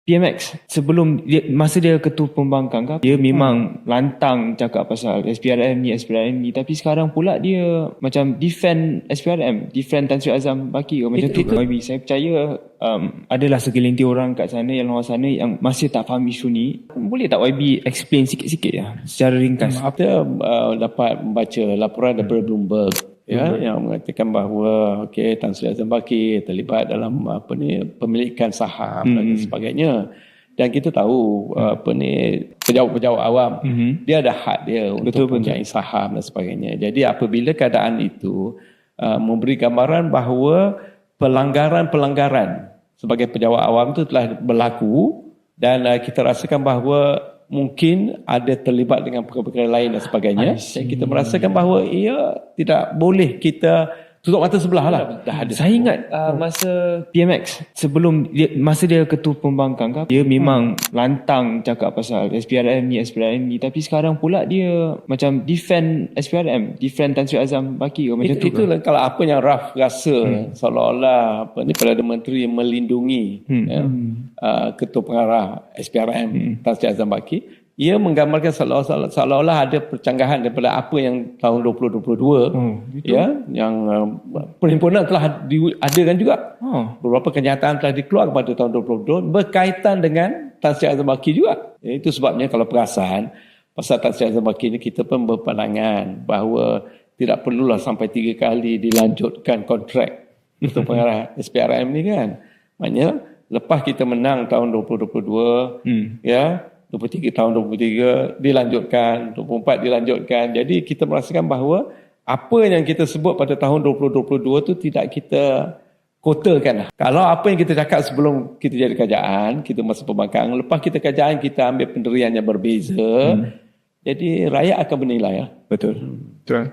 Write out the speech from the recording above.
PMX sebelum masa dia ketua pembangkang kan, dia memang lantang cakap pasal SPRM ni, tapi sekarang pula dia macam defend SPRM, defend Tan Sri Azam Baki macam tu ke? Saya percaya adalah segelintir orang kat sana, yang luar sana yang masih tak faham isu ni. Boleh tak YB explain sikit-sikit ya, secara ringkas? Kita dapat membaca laporan daripada Bloomberg yang mengatakan bahawa Tan Sri Azam Baki terlibat dalam pemilikan saham dan sebagainya. Dan kita tahu pejabat-pejabat awam dia ada hak dia untuk mempunyai saham dan sebagainya. Jadi apabila keadaan itu memberi gambaran bahawa pelanggaran sebagai pejabat awam itu telah berlaku dan kita rasakan bahawa mungkin ada terlibat dengan perkara-perkara lain dan sebagainya. Dan kita merasakan bahawa ia tidak boleh kita tutup mata sebelah lah. Saya ingat masa PMX sebelum masa dia ketua pembangkang kan, dia memang lantang cakap pasal SPRM ni, tapi sekarang pula dia macam defend SPRM, defend Tan Sri Azam Baki macam tu. Itulah kalau apa yang Raf rasa seolah-olah Perdana Menteri melindungi ketua pengarah SPRM Tan Sri Azam Baki. Ia menggambarkan seolah-olah ada percanggahan daripada apa yang tahun 2022 yang perhimpunan telah diadakan juga. Beberapa kenyataan telah dikeluarkan pada tahun 2022 berkaitan dengan Tan Sri Azam Baki juga. Itu sebabnya kalau perasan pasal Tan Sri Azam Baki ini, kita pun berpandangan bahawa tidak perlulah sampai 3 kali dilanjutkan kontrak untuk pengarah SPRM ni kan. Maknanya lepas kita menang tahun 2022 23 tahun 23 dilanjutkan, 24 dilanjutkan. Jadi kita merasakan bahawa apa yang kita sebut pada tahun 2022 tu tidak kita kotakan lah. Kalau apa yang kita cakap sebelum kita jadi kerajaan, kita masa pembangkang, lepas kita kerajaan kita ambil pendirian yang berbeza. Jadi rakyat akan menilai lah. Betul. Betul.